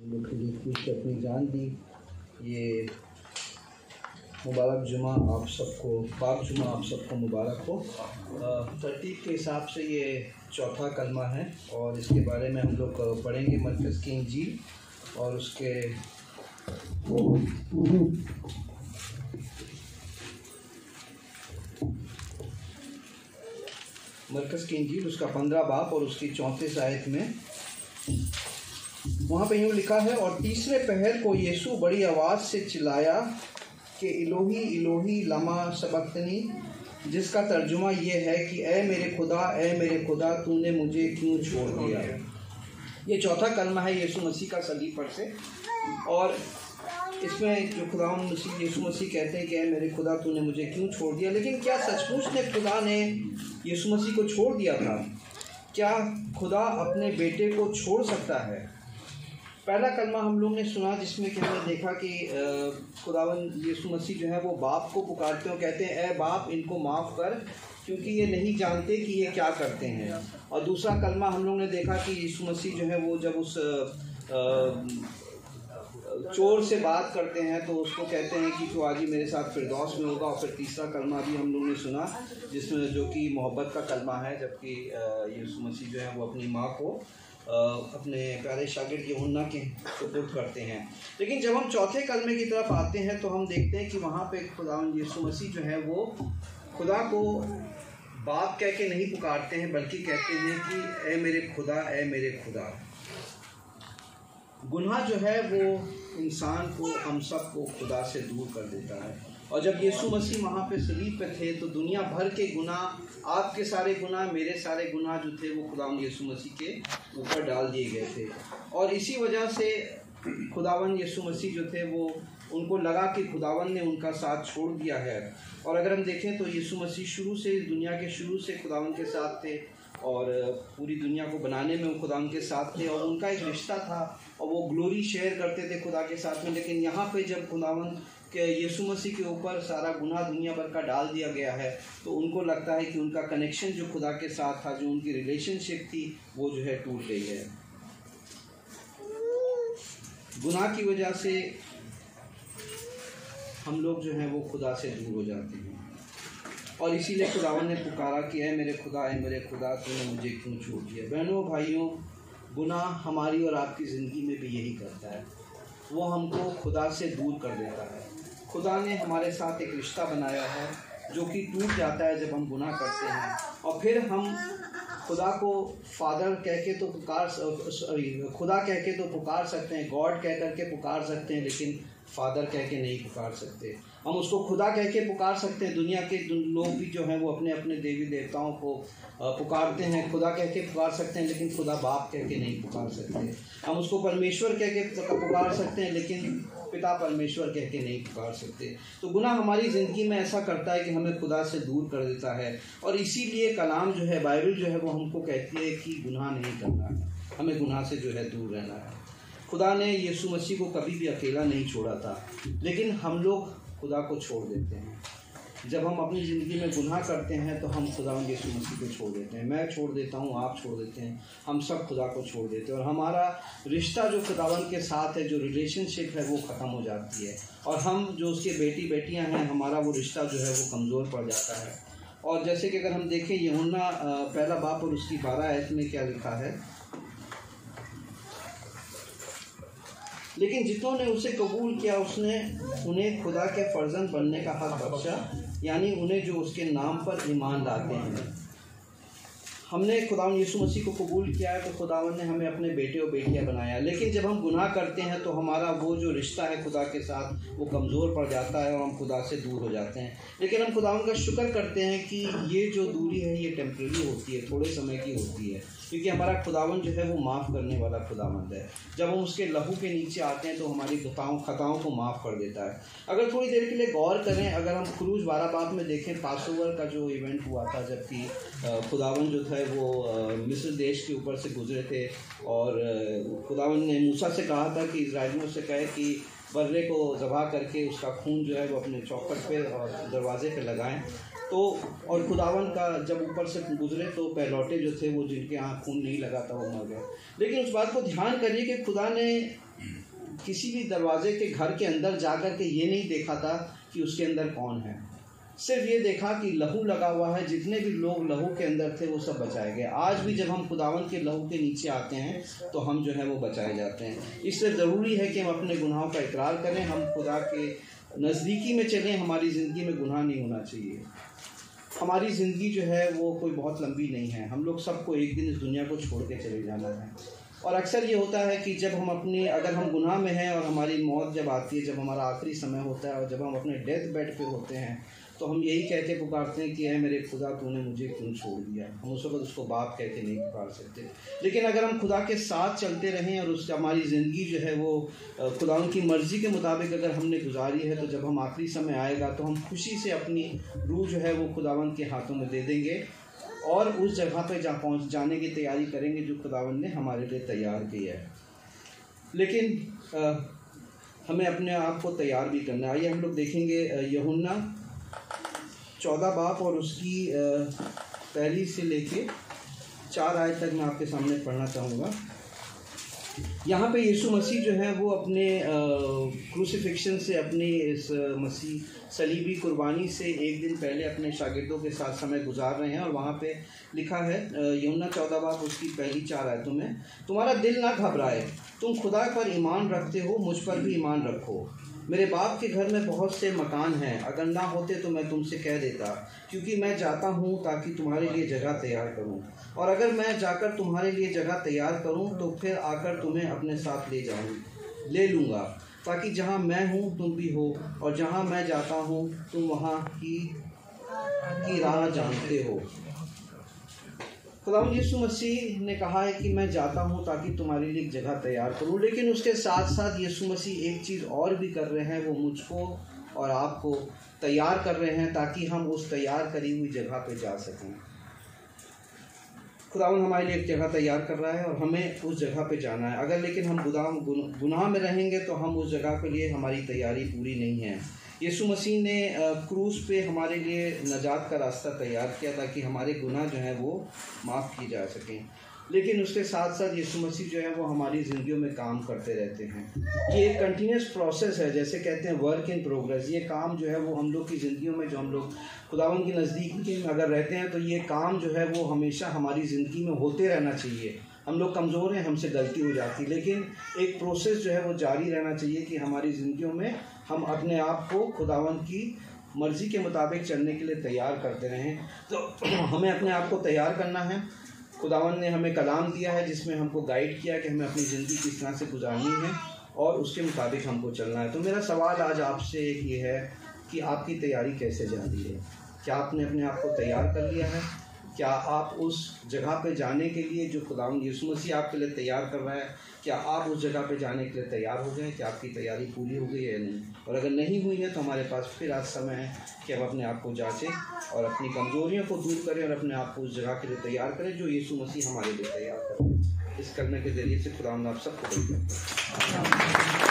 अपनी जान दी। ये मुबारक जुमा आप सबको, पाक जुमा आप सबको मुबारक हो। तरतीब के हिसाब से ये चौथा कलमा है और इसके बारे में हम लोग पढ़ेंगे मरकज़ की इंजील और उसके मरकज़ की इंजील उसका 15 बाब और उसकी 34 आयत में वहाँ पे यूँ लिखा है, और तीसरे पहर को यीशु बड़ी आवाज़ से चिल्लाया कि इलोही इलोही लमा सबक्तनी, जिसका तर्जुमा ये है कि ए मेरे खुदा तूने मुझे क्यों छोड़ दिया। ये चौथा कलमा है यीशु मसीह का सलीब पर से, और इसमें जो खुदा यीशु मसीह कहते हैं कि ए मेरे खुदा तूने मुझे क्यों छोड़ दिया। लेकिन क्या सचमुच ने खुदा ने यीशु मसीह को छोड़ दिया था? क्या खुदा अपने बेटे को छोड़ सकता है? पहला कलमा हम लोग ने सुना जिसमें कि हमने देखा कि खुदावंद यीशु मसीह जो है वो बाप को पुकारते हैं, कहते हैं ए बाप इनको माफ़ कर क्योंकि ये नहीं जानते कि ये क्या करते हैं। और दूसरा कलमा हम लोग ने देखा कि यीशु मसीह जो है वो जब उस चोर से बात करते हैं तो उसको कहते हैं कि तू आज ही मेरे साथ फिरदौस में होगा। और फिर तीसरा कलमा भी हम लोग ने सुना जिसमें जो कि मोहब्बत का कलमा है, जबकि यीशु मसीह जो है वो अपनी माँ को अपने प्यारे शागिर्द यूहन्ना के सुपुर्द करते हैं। लेकिन जब हम चौथे कलमे की तरफ आते हैं तो हम देखते हैं कि वहाँ पे खुदावंद यीशु मसीह जो है वो खुदा को बाप कह के नहीं पुकारते हैं, बल्कि कहते हैं कि ए मेरे खुदा। गुनाह जो है वो इंसान को, हम सब को खुदा से दूर कर देता है। और जब यीशु मसीह वहाँ पे सलीब पे थे तो दुनिया भर के गुनाह, आपके सारे गुनाह, मेरे सारे गुनाह जो थे वो खुदावंद यीशु मसीह के ऊपर डाल दिए गए थे। और इसी वजह से खुदावंद यीशु मसीह जो थे वो उनको लगा कि खुदावंद ने उनका साथ छोड़ दिया है। और अगर हम देखें तो यीशु मसीह शुरू से, दुनिया के शुरू से खुदावंद के साथ थे और पूरी दुनिया को बनाने में वो खुदावंद के साथ थे और उनका एक रिश्ता था और वो ग्लोरी शेयर करते थे खुदा के साथ में। लेकिन यहाँ पे जब खुदावंद के यीशु मसीह के ऊपर सारा गुनाह दुनिया भर का डाल दिया गया है तो उनको लगता है कि उनका कनेक्शन जो खुदा के साथ था, जो उनकी रिलेशनशिप थी, वो जो है टूट गई है। गुनाह की वजह से हम लोग जो हैं वो खुदा से दूर हो जाते हैं और इसीलिए खुदावन ने पुकारा कि ए मेरे खुदा तूने मुझे क्यों छोड़ दिया। बहनों भाइयों, गुनाह हमारी और आपकी ज़िंदगी में भी यही करता है, वो हमको खुदा से दूर कर देता है। खुदा ने हमारे साथ एक रिश्ता बनाया है जो कि टूट जाता है जब हम गुनाह करते हैं। और फिर हम खुदा को फादर कह के तो खुदा कह के तो पुकार सकते हैं, गॉड कह कर के पुकार सकते हैं, लेकिन फादर कह के नहीं पुकार सकते। हम उसको खुदा कह के पुकार सकते हैं। दुनिया के लोग भी जो हैं वो अपने अपने देवी देवताओं को पुकारते हैं, खुदा कह के पुकार सकते हैं, लेकिन खुदा बाप कह के नहीं पुकार सकते। हम उसको परमेश्वर कह के पुकार सकते हैं, लेकिन पिता परमेश्वर कह के नहीं पुकार सकते। तो गुनाह हमारी ज़िंदगी में ऐसा करता है कि हमें खुदा से दूर कर देता है। और इसीलिए कलाम जो है, बाइबल जो है वो हमको कहती है कि गुनाह नहीं करना है, हमें गुनाह से जो है दूर रहना है। खुदा ने यीशु मसीह को कभी भी अकेला नहीं छोड़ा था, लेकिन हम लोग खुदा को छोड़ देते हैं। जब हम अपनी ज़िंदगी में गुनाह करते हैं तो हम खुदा यीशु मसीह को छोड़ देते हैं। मैं छोड़ देता हूँ, आप छोड़ देते हैं, हम सब खुदा को छोड़ देते हैं और हमारा रिश्ता जो खुदावन के साथ है, जो रिलेशनशिप है, वो ख़त्म हो जाती है। और हम जो उसके बेटी बेटियाँ हैं, हमारा वो रिश्ता जो है वो कमज़ोर पड़ जाता है। और जैसे कि अगर हम देखें यूहन्ना पहला बाब और उसकी 12 आयत में क्या लिखा है, लेकिन जितनों ने उसे कबूल किया उसने उन्हें खुदा के फर्जंद बनने का हक बख्शा, यानी उन्हें जो उसके नाम पर ईमान लाते हैं। हमने खुदावन यीशु मसीह को कबूल किया है तो खुदावन ने हमें अपने बेटे और बेटियां बनाया। लेकिन जब हम गुनाह करते हैं तो हमारा वो जो रिश्ता है खुदा के साथ वो कमज़ोर पड़ जाता है और हम खुदा से दूर हो जाते हैं। लेकिन हम खुदावन का शुक्र करते हैं कि ये जो दूरी है ये टेम्परेरी होती है, थोड़े समय की होती है, क्योंकि हमारा खुदावन जो है वो माफ़ करने वाला खुदावंद है। जब हम उसके लहू के नीचे आते हैं तो हमारी खताओं को माफ़ कर देता है। अगर थोड़ी देर के लिए गौर करें, अगर हम क्रूज 12 बाब में देखें, पासओवर का जो इवेंट हुआ था, जबकि खुदावन जो था वो मिस्र देश के ऊपर से गुजरे थे और खुदावन ने मूसा से कहा था कि इजराइलियों से कहे कि बर्रे को ज़बह करके उसका खून जो है वो अपने चौखट पे और दरवाजे पे लगाएं। तो और खुदावन का जब ऊपर से गुजरे तो पहलौटे जो थे वो जिनके यहाँ खून नहीं लगा था वो मर गए। लेकिन उस बात को ध्यान करिए कि खुदा ने किसी भी दरवाजे के घर के अंदर जाकर के ये नहीं देखा था कि उसके अंदर कौन है, सिर्फ ये देखा कि लहू लगा हुआ है। जितने भी लोग लहू के अंदर थे वो सब बचाए गए। आज भी जब हम खुदावन के लहू के नीचे आते हैं तो हम जो है वो बचाए जाते हैं। इसलिए ज़रूरी है कि हम अपने गुनाहों का इकरार करें, हम खुदा के नज़दीकी में चलें। हमारी ज़िंदगी में गुनाह नहीं होना चाहिए। हमारी ज़िंदगी जो है वो कोई बहुत लंबी नहीं है। हम लोग सबको एक दिन इस दुनिया को छोड़ के चले जाना है। और अक्सर ये होता है कि जब हम अगर हम गुनाह में हैं और हमारी मौत जब आती है, जब हमारा आखिरी समय होता है और जब हम अपने डेथ बेड पे होते हैं तो हम यही कह के पुकारते हैं कि ऐ मेरे खुदा तूने मुझे क्यों छोड़ दिया। हम उस वक्त उसको बाप कह के नहीं पुकार सकते। लेकिन अगर हम खुदा के साथ चलते रहें और उससे हमारी ज़िंदगी जो है वो खुदा उनकी मर्ज़ी के मुताबिक अगर हमने गुजारी है, तो जब हम आखिरी समय आएगा तो हम खुशी से अपनी रूह जो है वो खुदावन के हाथों में दे देंगे और उस जगह पे पहुँच जाने की तैयारी करेंगे जो खुदावन ने हमारे लिए तैयार की है। लेकिन हमें अपने आप को तैयार भी करना है। आइए हम लोग देखेंगे यूहन्ना 14 बाब और उसकी पहली से लेके 4 आयत तक मैं आपके सामने पढ़ना चाहूँगा। यहाँ पे यीशु मसीह जो है वो अपने क्रूसिफिक्शन से, अपनी इस मसीह सलीबी कुर्बानी से एक दिन पहले अपने शागिर्दों के साथ समय गुजार रहे हैं। और वहाँ पे लिखा है यूहन्ना 14 बाब उसकी पहली 4 आयतों में, तुम्हारा दिल ना घबराए, तुम खुदा पर ईमान रखते हो, मुझ पर भी ईमान रखो। मेरे बाप के घर में बहुत से मकान हैं, अगर ना होते तो मैं तुमसे कह देता, क्योंकि मैं जाता हूँ ताकि तुम्हारे लिए जगह तैयार करूँ। और अगर मैं जाकर तुम्हारे लिए जगह तैयार करूँ तो फिर आकर तुम्हें अपने साथ ले लूँगा, ताकि जहाँ मैं हूँ तुम भी हो, और जहाँ मैं जाता हूँ तुम वहाँ की राह जानते हो। खुदावंद यीशु मसीह ने कहा है कि मैं जाता हूँ ताकि तुम्हारे लिए एक जगह तैयार करूँ। लेकिन उसके साथ साथ यीशु मसीह एक चीज़ और भी कर रहे हैं, वो मुझको और आपको तैयार कर रहे हैं ताकि हम उस तैयार करी हुई जगह पे जा सकें। खुदावंद हमारे लिए एक जगह तैयार कर रहा है और हमें उस जगह पे जाना है। अगर लेकिन हम गुनाह में रहेंगे तो हम उस जगह के लिए हमारी तैयारी पूरी नहीं है। यीशु मसीह ने क्रूस पे हमारे लिए नजात का रास्ता तैयार किया ताकि हमारे गुनाह जो हैं वो माफ़ किए जा सकें। लेकिन उसके साथ साथ यीशु मसीह जो है वो हमारी ज़िंदगियों में काम करते रहते हैं। ये एक कंटिन्यूस प्रोसेस है, जैसे कहते हैं वर्क इन प्रोग्रेस। ये काम जो है वो हम लोग की ज़िंदगियों में, जो हम लोग खुदावंद की नज़दीकी में अगर रहते हैं तो ये काम जो है वो हमेशा हमारी ज़िंदगी में होते रहना चाहिए। हम लोग कमज़ोर हैं, हमसे गलती हो जाती, लेकिन एक प्रोसेस जो है वो जारी रहना चाहिए कि हमारी ज़िंदगियों में हम अपने आप को खुदावंद की मर्ज़ी के मुताबिक चलने के लिए तैयार करते रहें। तो हमें अपने आप को तैयार करना है। खुदावंद ने हमें कलाम दिया है जिसमें हमको गाइड किया कि हमें अपनी ज़िंदगी किस तरह से गुजारनी है और उसके मुताबिक हमको चलना है। तो मेरा सवाल आज आपसे एक ये है कि आपकी तैयारी कैसे जा रही है? क्या आपने अपने आप को तैयार कर लिया है? क्या आप उस जगह पे जाने के लिए जो खुदावंद यीशु मसीह आपके लिए तैयार कर रहा है, क्या आप उस जगह पे जाने के लिए तैयार हो गए? क्या आपकी तैयारी पूरी हो गई है या नहीं? और अगर नहीं हुई है तो हमारे पास फिर आज समय है कि हम अपने आप को जांचें और अपनी कमज़ोरियों को दूर करें और अपने आप को उस जगह के लिए तैयार करें जो यीशु मसीह हमारे लिए तैयार करें। इस करने के ज़रिए से खुदावंद आप सबको बड़ी करता है।